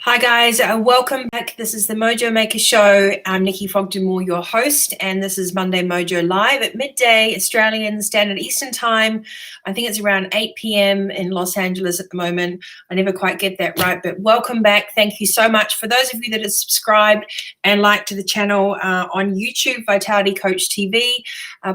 Hi guys, welcome back. This is the Mojo Maker Show. I'm Nikki Fogden-Moore, your host, and this is Monday Mojo live at midday Australian Standard Eastern Time. I think it's around 8 p.m. in Los Angeles at the moment. I never quite get that right, but welcome back. Thank you so much. For those of you that have subscribed and liked to the channel on YouTube, Vitality Coach TV,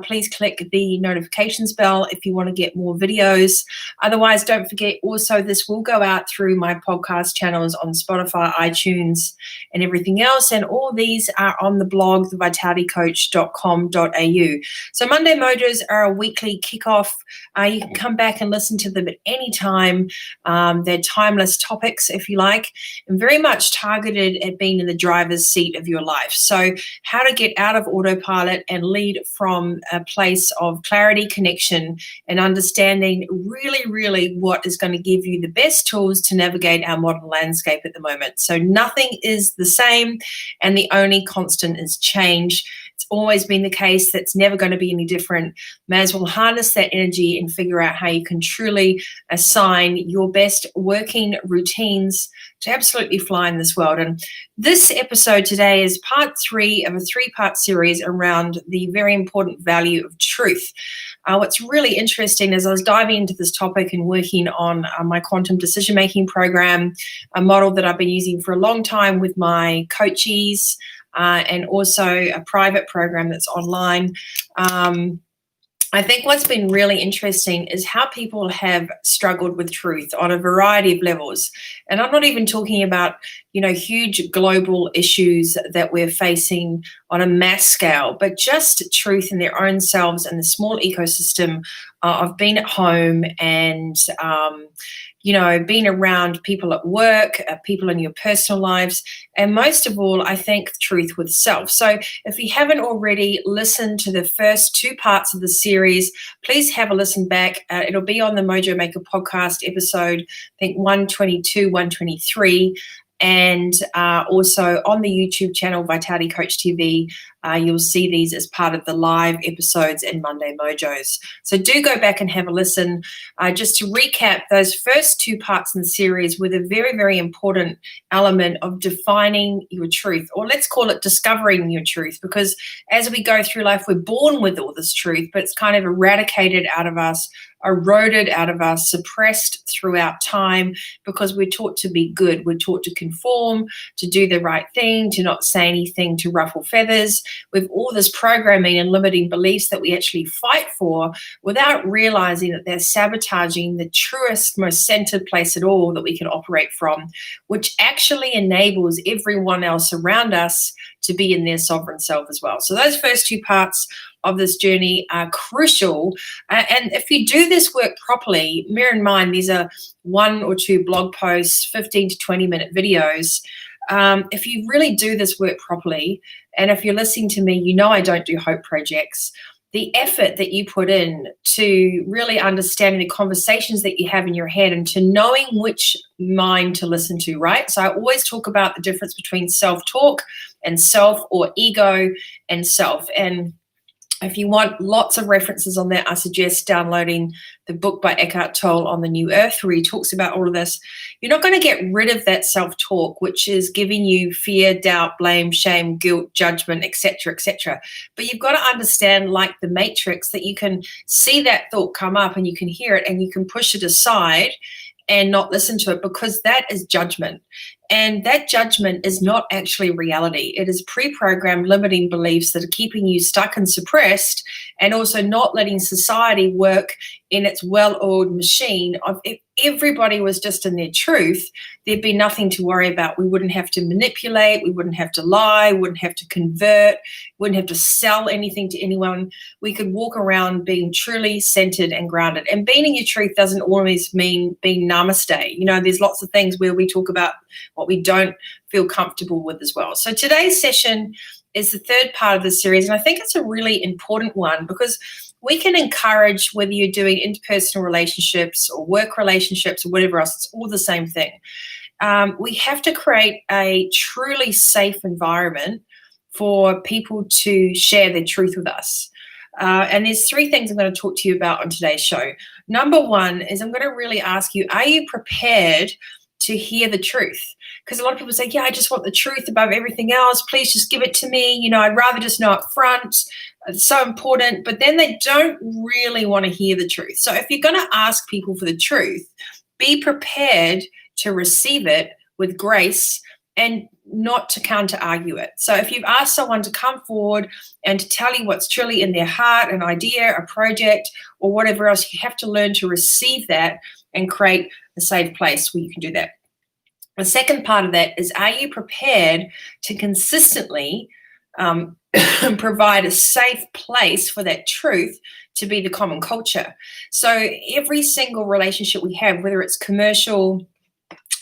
please click the notifications bell if you want to get more videos. Otherwise, don't forget also this will go out through my podcast channels on Spotify, iTunes, and everything else. And all these are on the blog, thevitalitycoach.com.au. So Monday Mojos are a weekly kickoff. You can come back and listen to them at any time. They're timeless topics, if you like, and very much targeted at being in the driver's seat of your life. So how to get out of autopilot and lead from a place of clarity, connection, and understanding really what is going to give you the best tools to navigate our modern landscape at the moment. So nothing is the same, and the only constant is change. It's always been the case. That's never going to be any different. May as well harness that energy and figure out how you can truly assign your best working routines to absolutely fly in this world. And this episode today is part 3 of a 3-part series around the very important value of truth. What's really interesting is I was diving into this topic and working on my quantum decision-making program, a model that I've been using for a long time with my coachees, and also a private program that's online. I think what's been really interesting is how people have struggled with truth on a variety of levels. And I'm not even talking about, huge global issues that we're facing on a mass scale, but just truth in their own selves and the small ecosystem of being at home and, being around people at work, people in your personal lives, and most of all, I think truth with self. So if you haven't already listened to the first 2 parts of the series, please have a listen back. It'll be on the Mojo Maker podcast episode, I think 122, 123. And also on the YouTube channel, Vitality Coach TV, you'll see these as part of the live episodes in Monday Mojos. So do go back and have a listen. Just to recap, those first 2 parts in the series were the very important element of defining your truth, or let's call it discovering your truth, because as we go through life, we're born with all this truth, but it's kind of eradicated out of us, eroded out of us, suppressed throughout time, because we're taught to be good. We're taught to conform, to do the right thing, to not say anything to ruffle feathers, with all this programming and limiting beliefs that we actually fight for without realizing that they're sabotaging the truest, most centered place at all that we can operate from, which actually enables everyone else around us to be in their sovereign self as well. So those first 2 parts of this journey are crucial. And if you do this work properly, bear in mind, these are 1 or 2 blog posts, 15 to 20 minute videos. If you really do this work properly, and if you're listening to me, I don't do hope projects. The effort that you put in to really understanding the conversations that you have in your head and to knowing which mind to listen to, right? So I always talk about the difference between self-talk and self, or ego and self. And if you want lots of references on that, I suggest downloading the book by Eckhart Tolle on the New Earth, where he talks about all of this. You're not going to get rid of that self-talk, which is giving you fear, doubt, blame, shame, guilt, judgment, etc., etc. But you've got to understand, like the Matrix, that you can see that thought come up and you can hear it and you can push it aside and not listen to it, because that is judgment. And that judgment is not actually reality. It is pre-programmed limiting beliefs that are keeping you stuck and suppressed, and also not letting society work in its well-oiled machine of, if everybody was just in their truth, there'd be nothing to worry about. We wouldn't have to manipulate. We wouldn't have to lie. Wouldn't have to convert. Wouldn't have to sell anything to anyone. We could walk around being truly centered and grounded. And being in your truth doesn't always mean being namaste. There's lots of things where we talk about what we don't feel comfortable with as well. So today's session is the 3rd part of the series, and I think it's a really important one, because we can encourage, whether you're doing interpersonal relationships or work relationships or whatever else, it's all the same thing. We have to create a truly safe environment for people to share their truth with us. And there's 3 things I'm going to talk to you about on today's show. Number 1 is I'm going to really ask you, are you prepared to hear the truth. Because a lot of people say, yeah, I just want the truth above everything else. Please just give it to me. I'd rather just know up front. It's so important. But then they don't really want to hear the truth. So if you're going to ask people for the truth, be prepared to receive it with grace and not to counter argue it. So if you've asked someone to come forward and to tell you what's truly in their heart, an idea, a project, or whatever else, you have to learn to receive that and create a safe place where you can do that. The second part of that is, are you prepared to consistently provide a safe place for that truth to be the common culture? So every single relationship we have, whether it's commercial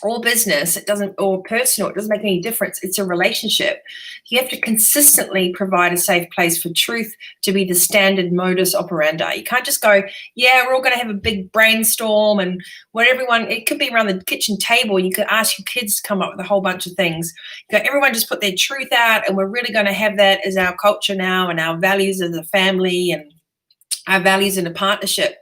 or business, or personal, it doesn't make any difference. It's a relationship. You have to consistently provide a safe place for truth to be the standard modus operandi. You can't just go, yeah, we're all going to have a big brainstorm and it could be around the kitchen table. You could ask your kids to come up with a whole bunch of things. Everyone just put their truth out, and we're really going to have that as our culture now, and our values as a family and our values in a partnership.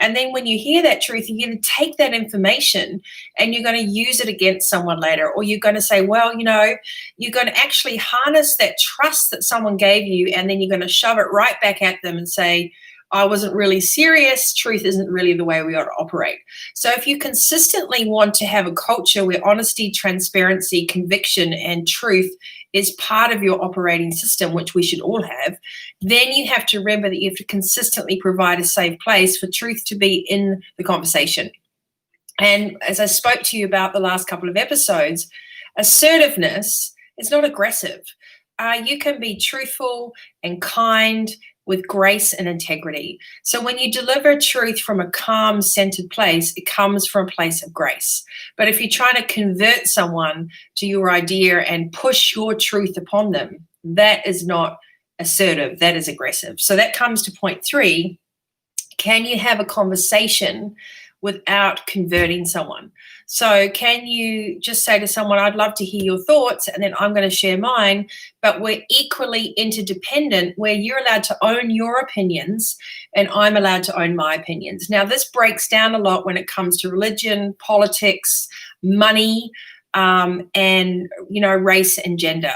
And then when you hear that truth, you're going to take that information and you're going to use it against someone later. Or you're going to say, well, you're going to actually harness that trust that someone gave you, and then you're going to shove it right back at them and say, I wasn't really serious. Truth isn't really the way we ought to operate. So if you consistently want to have a culture where honesty, transparency, conviction, and truth is part of your operating system, which we should all have, then you have to remember that you have to consistently provide a safe place for truth to be in the conversation. And as I spoke to you about the last couple of episodes, assertiveness is not aggressive. You can be truthful and kind with grace and integrity. So when you deliver truth from a calm, centered place, it comes from a place of grace. But if you're trying to convert someone to your idea and push your truth upon them, that is not assertive, that is aggressive. So that comes to point 3. Can you have a conversation without converting someone? So can you just say to someone, I'd love to hear your thoughts, and then I'm going to share mine, but we're equally interdependent, where you're allowed to own your opinions and I'm allowed to own my opinions. Now, this breaks down a lot when it comes to religion, politics, money, and, race and gender.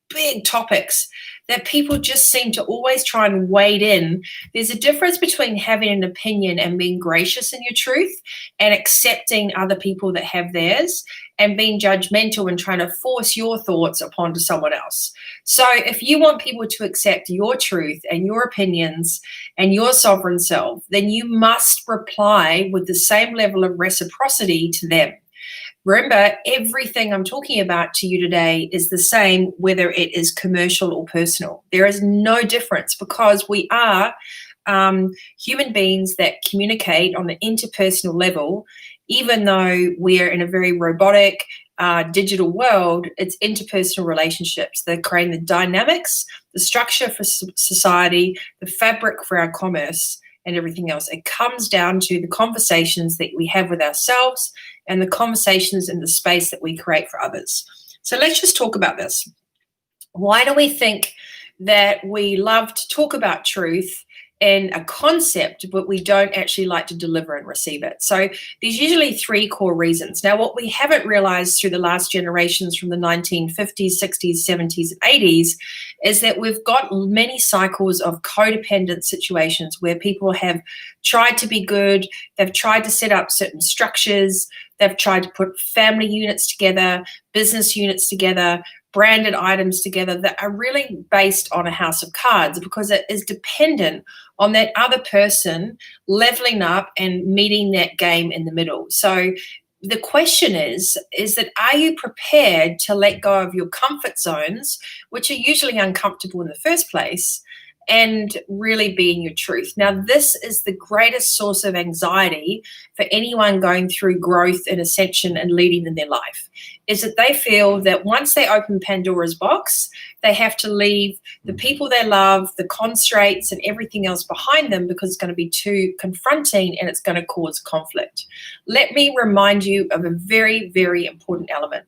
Big topics that people just seem to always try and wade in. There's a difference between having an opinion and being gracious in your truth, and accepting other people that have theirs, and being judgmental and trying to force your thoughts upon to someone else. So if you want people to accept your truth and your opinions and your sovereign self, then you must reply with the same level of reciprocity to them. Remember, everything I'm talking about to you today is the same, whether it is commercial or personal. There is no difference, because we are human beings that communicate on an interpersonal level. Even though we're in a very robotic, digital world, it's interpersonal relationships that are creating the dynamics, the structure for society, the fabric for our commerce, and everything else. It comes down to the conversations that we have with ourselves and the conversations in the space that we create for others. So let's just talk about this. Why do we think that we love to talk about truth and a concept, but we don't actually like to deliver and receive it? So there's usually 3 core reasons. Now, what we haven't realized through the last generations from the 1950s, 60s, 70s, 80s is that we've got many cycles of codependent situations where people have tried to be good, they've tried to set up certain structures, they've tried to put family units together, business units together, branded items together that are really based on a house of cards, because it is dependent on that other person leveling up and meeting that game in the middle. So the question is that, are you prepared to let go of your comfort zones, which are usually uncomfortable in the first place, and really being your truth? Now, this is the greatest source of anxiety for anyone going through growth and ascension and leading in their life, is that they feel that once they open Pandora's box, they have to leave the people they love, the constraints and everything else behind them, because it's going to be too confronting and it's going to cause conflict. Let me remind you of a very, very important element.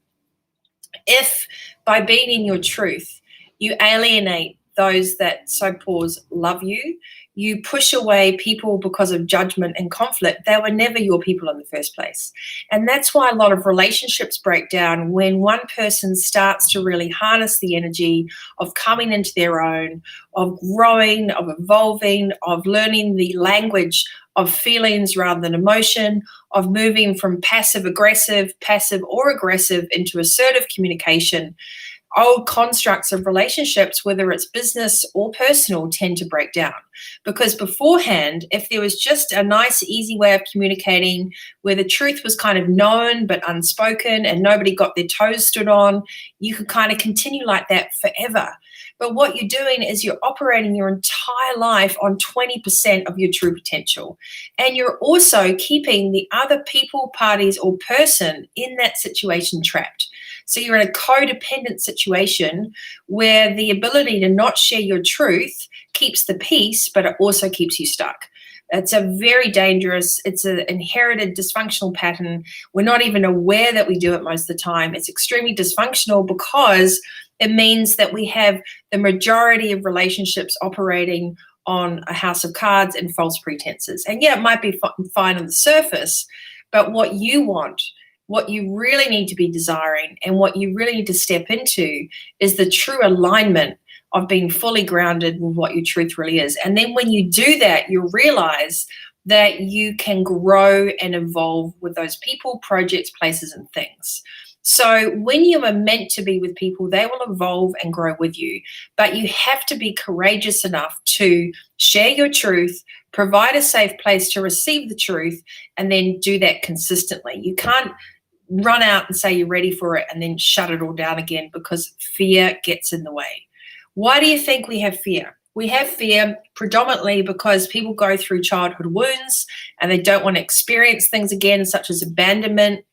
If by being in your truth, you alienate those that, so pause, love you, you push away people because of judgment and conflict, they were never your people in the first place. And that's why a lot of relationships break down when one person starts to really harness the energy of coming into their own, of growing, of evolving, of learning the language of feelings rather than emotion, of moving from passive or aggressive into assertive communication. Old constructs of relationships, whether it's business or personal, tend to break down. Because beforehand, if there was just a nice, easy way of communicating where the truth was kind of known but unspoken and nobody got their toes stood on, you could kind of continue like that forever. But what you're doing is you're operating your entire life on 20% of your true potential. And you're also keeping the other people, parties, or person in that situation trapped. So you're in a codependent situation where the ability to not share your truth keeps the peace, but it also keeps you stuck. It's a very dangerous, it's an inherited dysfunctional pattern. We're not even aware that we do it most of the time. It's extremely dysfunctional because it means that we have the majority of relationships operating on a house of cards and false pretenses. And yeah, it might be fine on the surface, but what you want, what you really need to be desiring, and what you really need to step into is the true alignment of being fully grounded with what your truth really is. And then when you do that, you'll realize that you can grow and evolve with those people, projects, places, and things. So when you are meant to be with people, they will evolve and grow with you. But you have to be courageous enough to share your truth, provide a safe place to receive the truth, and then do that consistently. You can't run out and say you're ready for it and then shut it all down again because fear gets in the way. Why do you think we have fear? We have fear predominantly because people go through childhood wounds and they don't want to experience things again, such as abandonment.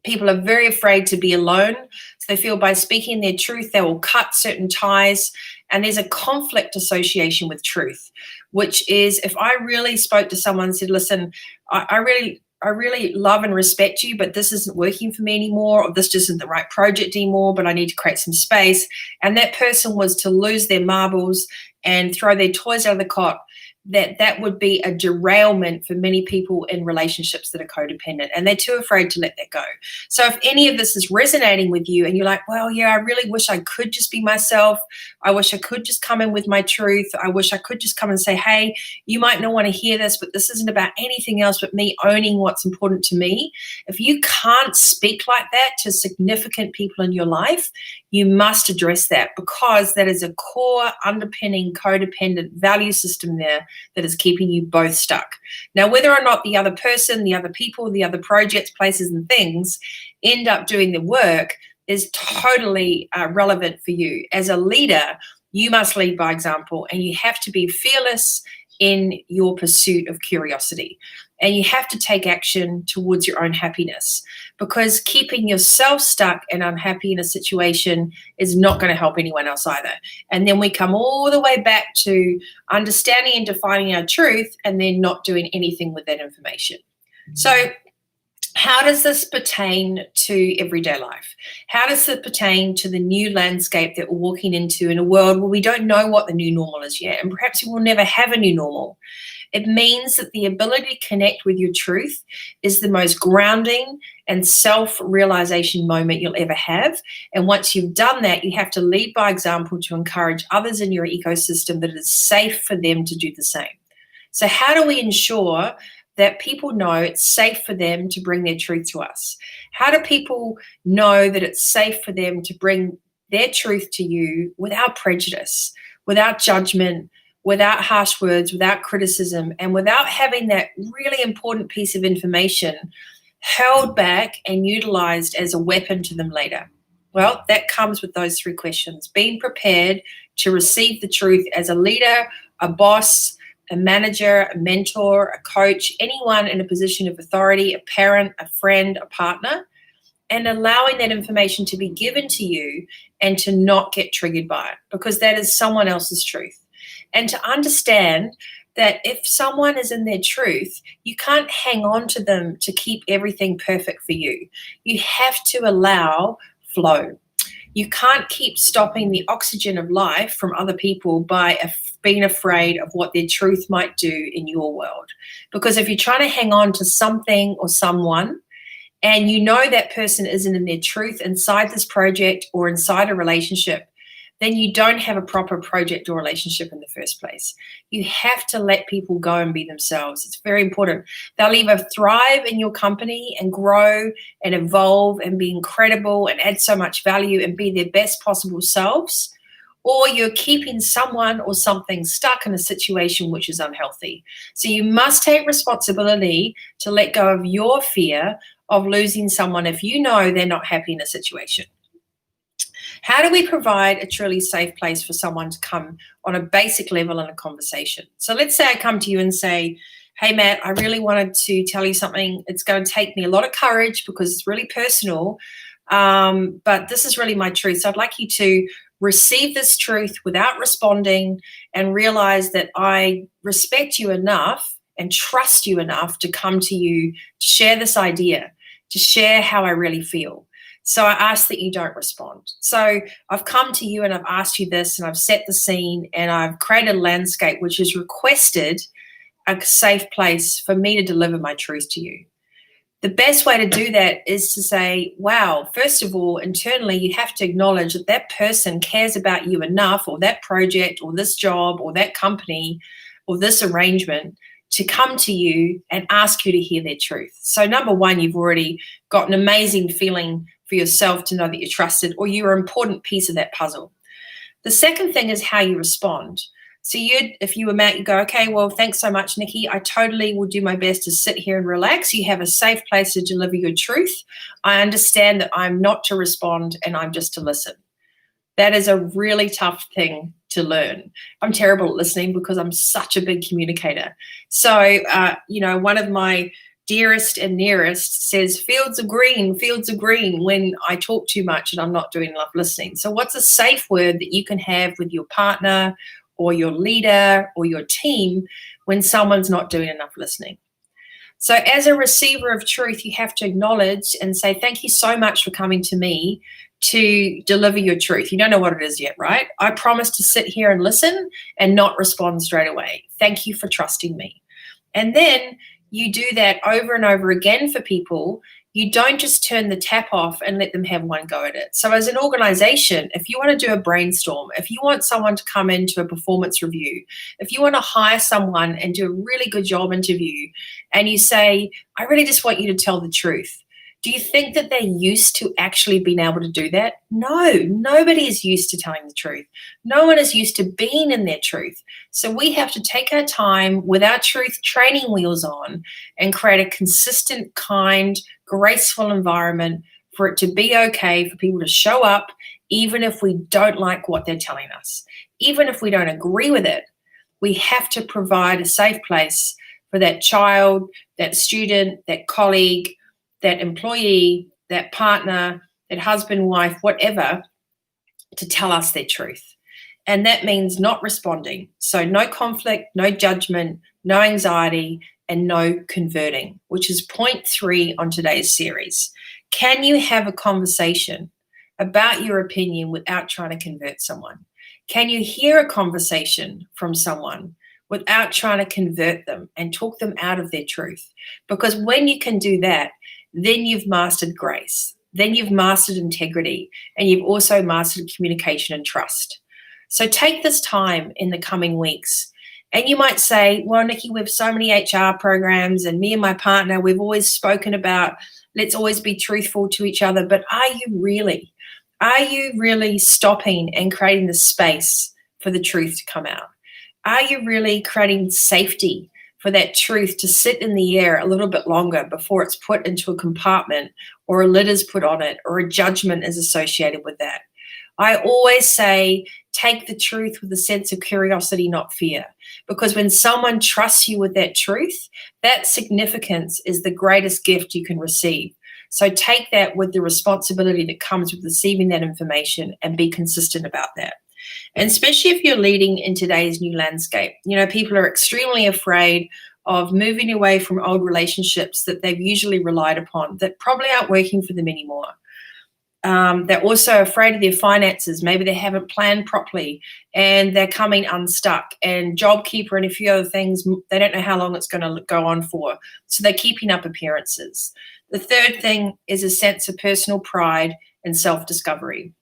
People are very afraid to be alone. So they feel by speaking their truth, they will cut certain ties. And there's a conflict association with truth, which is if I really spoke to someone and said, listen, I really love and respect you, but this isn't working for me anymore, or this isn't the right project anymore, but I need to create some space. And that person was to lose their marbles and throw their toys out of the cot, that would be a derailment for many people in relationships that are codependent, and they're too afraid to let that go. So if any of this is resonating with you and you're like, well, yeah, I really wish I could just be myself. I wish I could just come in with my truth. I wish I could just come and say, hey, you might not want to hear this, but this isn't about anything else but me owning what's important to me. If you can't speak like that to significant people in your life, you must address that, because that is a core underpinning codependent value system there that is keeping you both stuck. Now, whether or not the other person, the other people, the other projects, places, and things end up doing the work is totally relevant for you. As a leader, you must lead by example, and you have to be fearless in your pursuit of curiosity. And you have to take action towards your own happiness, because keeping yourself stuck and unhappy in a situation is not going to help anyone else either. And then we come all the way back to understanding and defining our truth and then not doing anything with that information. So how does this pertain to everyday life? How does it pertain to the new landscape that we're walking into in a world where we don't know what the new normal is yet, and perhaps we will never have a new normal? It means that the ability to connect with your truth is the most grounding and self-realization moment you'll ever have. And once you've done that, you have to lead by example to encourage others in your ecosystem that it is safe for them to do the same. So how do we ensure that people know it's safe for them to bring their truth to us? How do people know that it's safe for them to bring their truth to you without prejudice, without judgment, without harsh words, without criticism, and without having that really important piece of information held back and utilized as a weapon to them later? Well, that comes with those three questions: being prepared to receive the truth as a leader, a boss, a manager, a mentor, a coach, anyone in a position of authority, a parent, a friend, a partner, and allowing that information to be given to you and to not get triggered by it, because that is someone else's truth. And to understand that if someone is in their truth, you can't hang on to them to keep everything perfect for you. You have to allow flow. You can't keep stopping the oxygen of life from other people by being afraid of what their truth might do in your world. Because if you're trying to hang on to something or someone, and you know that person isn't in their truth inside this project or inside a relationship, then you don't have a proper project or relationship in the first place. You have to let people go and be themselves. It's very important. They'll either thrive in your company and grow and evolve and be incredible and add so much value and be their best possible selves, or you're keeping someone or something stuck in a situation which is unhealthy. So you must take responsibility to let go of your fear of losing someone if you know they're not happy in a situation. How do we provide a truly safe place for someone to come on a basic level in a conversation? So let's say I come to you and say, hey, Matt, I really wanted to tell you something. It's going to take me a lot of courage because it's really personal, but this is really my truth. So I'd like you to receive this truth without responding and realize that I respect you enough and trust you enough to come to you, to share this idea, to share how I really feel. So I ask that you don't respond. So I've come to you and I've asked you this and I've set the scene and I've created a landscape which has requested a safe place for me to deliver my truth to you. The best way to do that is to say, wow, first of all, internally, you have to acknowledge that that person cares about you enough, or that project or this job or that company or this arrangement, to come to you and ask you to hear their truth. So number one, you've already got an amazing feeling for yourself to know that you're trusted or you're an important piece of that puzzle. The second thing is how you respond. So if you were Matt, you go, okay, well, thanks so much, Nikki. I totally will do my best to sit here and relax. You have a safe place to deliver your truth. I understand that I'm not to respond and I'm just to listen. That is a really tough thing to learn. I'm terrible at listening because I'm such a big communicator. So, one of my dearest and nearest says, fields are green when I talk too much and I'm not doing enough listening. So what's a safe word that you can have with your partner or your leader or your team when someone's not doing enough listening? So as a receiver of truth, you have to acknowledge and say, thank you so much for coming to me to deliver your truth. You don't know what it is yet, right? I promise to sit here and listen and not respond straight away. Thank you for trusting me. And then you do that over and over again for people. You don't just turn the tap off and let them have one go at it. So as an organization, if you want to do a brainstorm, if you want someone to come into a performance review, if you want to hire someone and do a really good job interview, and you say, I really just want you to tell the truth. Do you think that they're used to actually being able to do that? No, nobody is used to telling the truth. No one is used to being in their truth. So we have to take our time with our truth training wheels on and create a consistent, kind, graceful environment for it to be okay for people to show up, even if we don't like what they're telling us. Even if we don't agree with it, we have to provide a safe place for that child, that student, that colleague, that employee, that partner, that husband, wife, whatever, to tell us their truth. And that means not responding. So no conflict, no judgment, no anxiety, and no converting, which is point 3 on today's series. Can you have a conversation about your opinion without trying to convert someone? Can you hear a conversation from someone without trying to convert them and talk them out of their truth? Because when you can do that, then you've mastered grace, then you've mastered integrity, and you've also mastered communication and trust. So take this time in the coming weeks. And you might say, well, Nikki, we have so many HR programs, and me and my partner, we've always spoken about let's always be truthful to each other. But are you really? Are you really stopping and creating the space for the truth to come out? Are you really creating safety for that truth to sit in the air a little bit longer before it's put into a compartment or a lid is put on it or a judgment is associated with that? I always say, take the truth with a sense of curiosity, not fear. Because when someone trusts you with that truth, that significance is the greatest gift you can receive. So take that with the responsibility that comes with receiving that information and be consistent about that. And especially if you're leading in today's new landscape, people are extremely afraid of moving away from old relationships that they've usually relied upon that probably aren't working for them anymore. They're also afraid of their finances. Maybe they haven't planned properly and they're coming unstuck. And JobKeeper and a few other things, they don't know how long it's going to go on for. So they're keeping up appearances. The third thing is a sense of personal pride and self-discovery.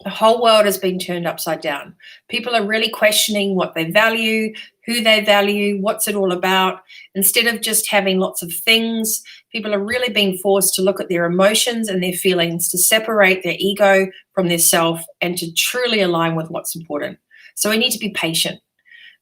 The whole world has been turned upside down. People are really questioning what they value, who they value, what's it all about. Instead of just having lots of things, people are really being forced to look at their emotions and their feelings, to separate their ego from their self and to truly align with what's important. So we need to be patient.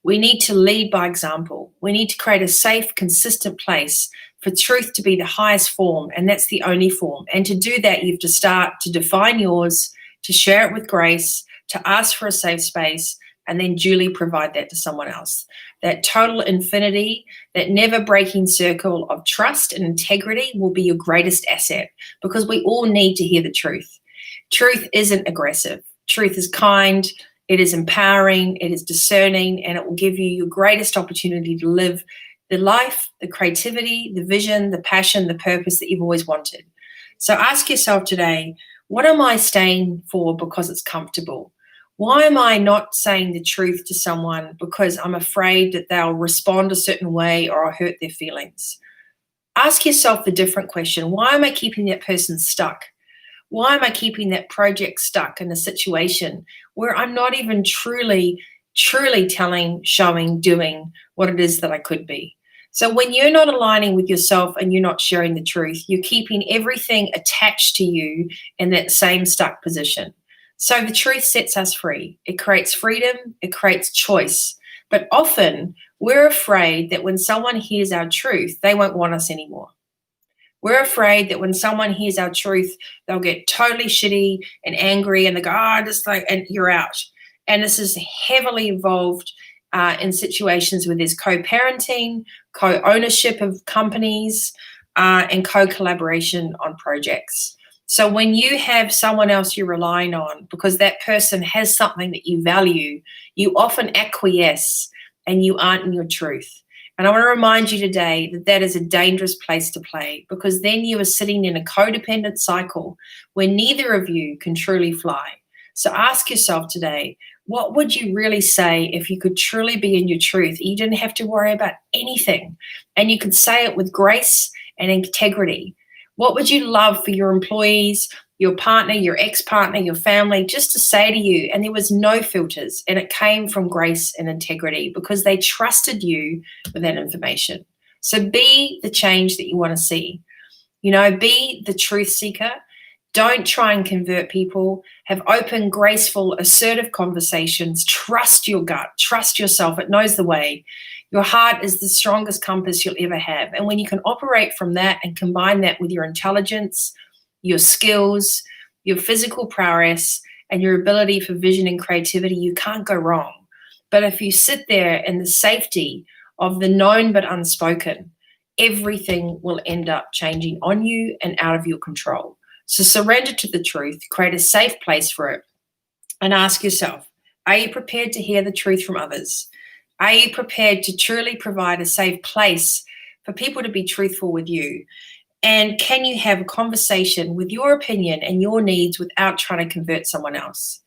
We need to lead by example. We need to create a safe, consistent place for truth to be the highest form, and that's the only form. And to do that, you have to start to define yours, to share it with grace, to ask for a safe space, and then duly provide that to someone else. That total infinity, that never breaking circle of trust and integrity will be your greatest asset, because we all need to hear the truth. Truth isn't aggressive. Truth is kind, it is empowering, it is discerning, and it will give you your greatest opportunity to live the life, the creativity, the vision, the passion, the purpose that you've always wanted. So ask yourself today, what am I staying for because it's comfortable? Why am I not saying the truth to someone because I'm afraid that they'll respond a certain way or I'll hurt their feelings? Ask yourself the different question. Why am I keeping that person stuck? Why am I keeping that project stuck in a situation where I'm not even truly telling, showing, doing what it is that I could be? So when you're not aligning with yourself and you're not sharing the truth, you're keeping everything attached to you in that same stuck position. So the truth sets us free. It creates freedom, it creates choice. But often we're afraid that when someone hears our truth, they won't want us anymore. We're afraid that when someone hears our truth, they'll get totally shitty and angry and they go, and you're out. And this is heavily involved in situations where there's co-parenting, co-ownership of companies, and co-collaboration on projects. So when you have someone else you're relying on because that person has something that you value, you often acquiesce and you aren't in your truth. And I want to remind you today that that is a dangerous place to play, because then you are sitting in a codependent cycle where neither of you can truly fly. So ask yourself today, what would you really say if you could truly be in your truth? You didn't have to worry about anything, and you could say it with grace and integrity. What would you love for your employees, your partner, your ex-partner, your family, just to say to you? And there was no filters, and it came from grace and integrity because they trusted you with that information. So be the change that you want to see. Be the truth seeker. Don't try and convert people. Have open, graceful, assertive conversations. Trust your gut. Trust yourself. It knows the way. Your heart is the strongest compass you'll ever have. And when you can operate from that and combine that with your intelligence, your skills, your physical prowess, and your ability for vision and creativity, you can't go wrong. But if you sit there in the safety of the known but unspoken, everything will end up changing on you and out of your control. So surrender to the truth, create a safe place for it, and ask yourself, are you prepared to hear the truth from others? Are you prepared to truly provide a safe place for people to be truthful with you? And can you have a conversation with your opinion and your needs without trying to convert someone else?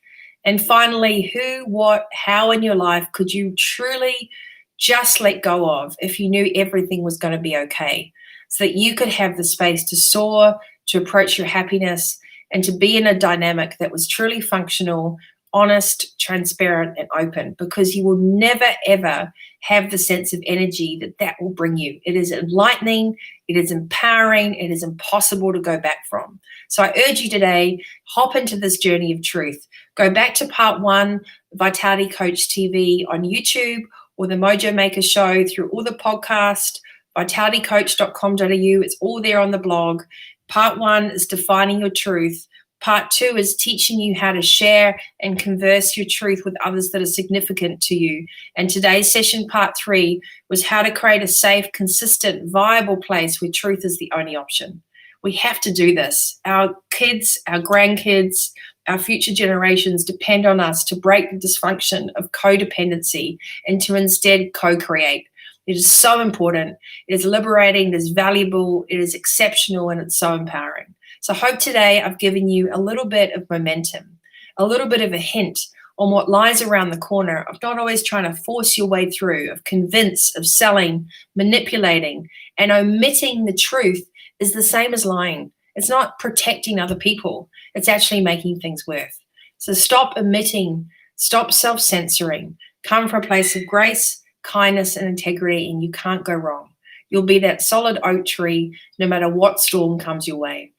And finally, who, what, how in your life could you truly just let go of if you knew everything was going to be okay, so that you could have the space to soar, to approach your happiness, and to be in a dynamic that was truly functional, honest, transparent, and open, because you will never, ever have the sense of energy that will bring you. It is enlightening, it is empowering, it is impossible to go back from. So I urge you today, hop into this journey of truth. Go back to part 1, Vitality Coach TV on YouTube, or the Mojo Maker Show through all the podcasts, vitalitycoach.com.au. It's all there on the blog. Part 1 is defining your truth. Part 2 is teaching you how to share and converse your truth with others that are significant to you. And today's session, part 3, was how to create a safe, consistent, viable place where truth is the only option. We have to do this. Our kids, our grandkids, our future generations depend on us to break the dysfunction of codependency and to instead co-create. It is so important. It is liberating. It is valuable. It is exceptional, and it's so empowering. So I hope today I've given you a little bit of momentum, a little bit of a hint on what lies around the corner of not always trying to force your way through, of convince, of selling, manipulating, and omitting the truth is the same as lying. It's not protecting other people. It's actually making things worse. So stop omitting, stop self-censoring, come from a place of grace, kindness, and integrity, and you can't go wrong. You'll be that solid oak tree no matter what storm comes your way.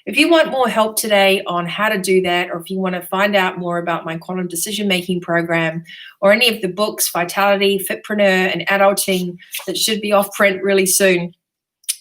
If you want more help today on how to do that, or if you want to find out more about my quantum decision-making program or any of the books, Vitality, FITPRENEUR, and Adulting that should be off print really soon,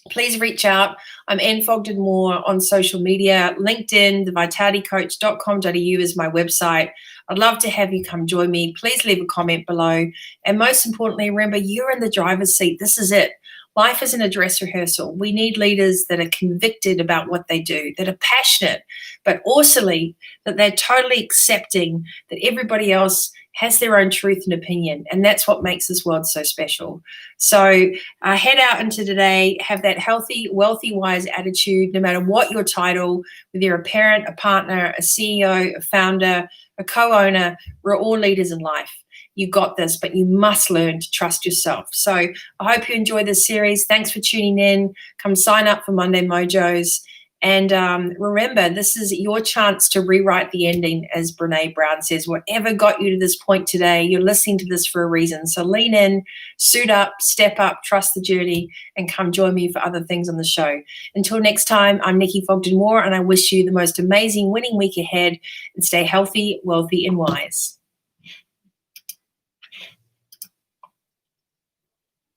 please reach out. I'm N Fogden-Moore on social media, LinkedIn, thevitalitycoach.com.au is my website. I'd love to have you come join me. Please leave a comment below. And most importantly, remember, you're in the driver's seat. This is it. Life isn't a dress rehearsal. We need leaders that are convicted about what they do, that are passionate, but also that they're totally accepting that everybody else has their own truth and opinion. And that's what makes this world so special. So head out into today, have that healthy, wealthy, wise attitude, no matter what your title, whether you're a parent, a partner, a CEO, a founder, a co-owner, we're all leaders in life. You got this, but you must learn to trust yourself. So I hope you enjoy this series. Thanks for tuning in. Come sign up for Monday Mojos. And remember, this is your chance to rewrite the ending, as Brené Brown says. Whatever got you to this point today, you're listening to this for a reason. So lean in, suit up, step up, trust the journey, and come join me for other things on the show. Until next time, I'm Nikki Fogden-Moore, and I wish you the most amazing winning week ahead. And stay healthy, wealthy, and wise.